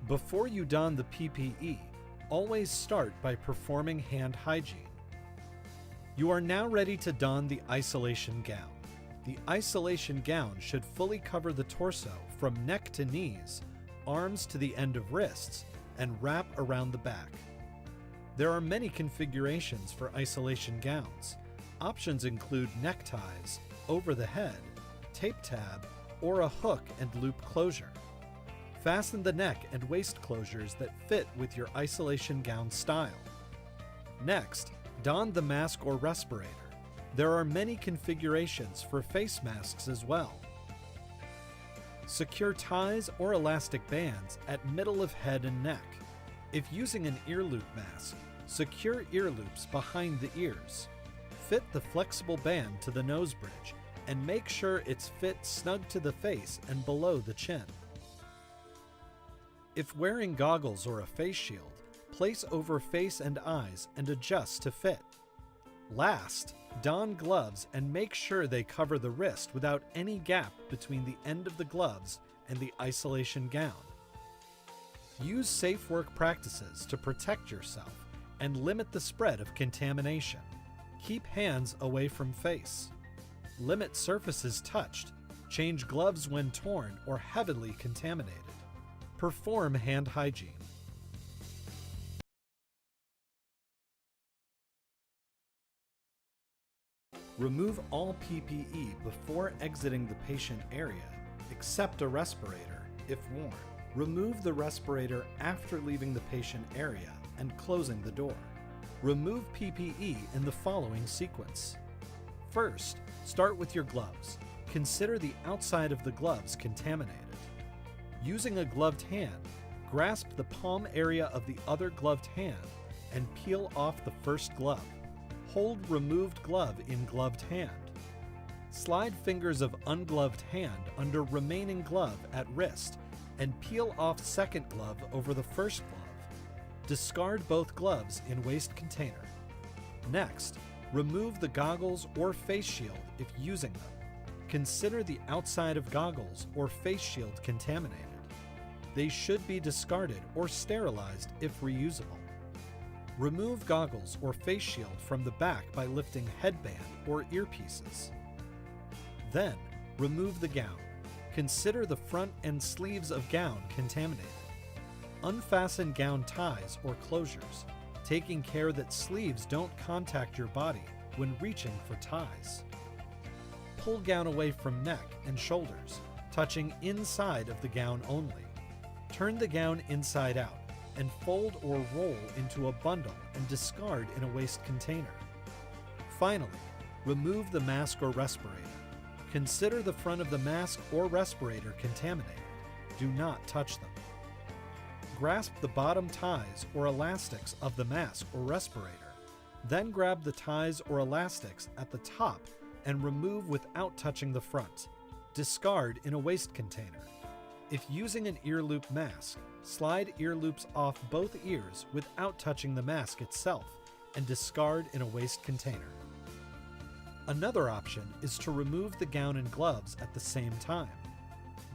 Before you don the PPE, always start by performing hand hygiene. You are now ready to don the isolation gown. The isolation gown should fully cover the torso from neck to knees, arms to the end of wrists, and wrap around the back. There are many configurations for isolation gowns. Options include neckties, over the head, tape tab, or a hook and loop closure. Fasten the neck and waist closures that fit with your isolation gown style. Next, don the mask or respirator. There are many configurations for face masks as well. Secure ties or elastic bands at middle of head and neck. If using an ear loop mask, secure ear loops behind the ears. Fit the flexible band to the nose bridge and make sure it's fit snug to the face and below the chin. If wearing goggles or a face shield, place over face and eyes and adjust to fit. Last, don gloves and make sure they cover the wrist without any gap between the end of the gloves and the isolation gown. Use safe work practices to protect yourself and limit the spread of contamination. Keep hands away from face. Limit surfaces touched. Change gloves when torn or heavily contaminated. Perform hand hygiene. Remove all PPE before exiting the patient area, except a respirator, if worn. Remove the respirator after leaving the patient area and closing the door. Remove PPE in the following sequence. First, start with your gloves. Consider the outside of the gloves contaminated. Using a gloved hand, grasp the palm area of the other gloved hand and peel off the first glove. Hold removed glove in gloved hand. Slide fingers of ungloved hand under remaining glove at wrist and peel off second glove over the first glove. Discard both gloves in waste container. Next, remove the goggles or face shield if using them. Consider the outside of goggles or face shield contaminated. They should be discarded or sterilized if reusable. Remove goggles or face shield from the back by lifting headband or earpieces. Then, remove the gown. Consider the front and sleeves of gown contaminated. Unfasten gown ties or closures, taking care that sleeves don't contact your body when reaching for ties. Pull gown away from neck and shoulders, touching inside of the gown only. Turn the gown inside out and fold or roll into a bundle and discard in a waste container. Finally, remove the mask or respirator. Consider the front of the mask or respirator contaminated. Do not touch them. Grasp the bottom ties or elastics of the mask or respirator. Then grab the ties or elastics at the top and remove without touching the front. Discard in a waste container. If using an ear loop mask, slide ear loops off both ears without touching the mask itself and discard in a waste container. Another option is to remove the gown and gloves at the same time.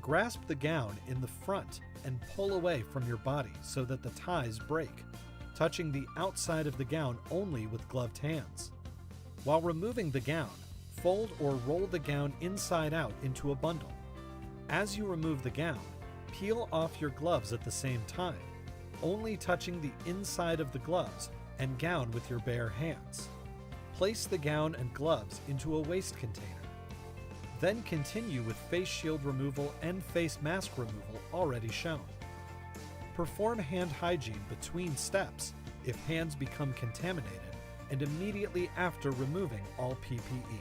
Grasp the gown in the front and pull away from your body so that the ties break, touching the outside of the gown only with gloved hands. While removing the gown, fold or roll the gown inside out into a bundle. As you remove the gown, peel off your gloves at the same time, only touching the inside of the gloves and gown with your bare hands. Place the gown and gloves into a waste container. Then continue with face shield removal and face mask removal already shown. Perform hand hygiene between steps if hands become contaminated and immediately after removing all PPE.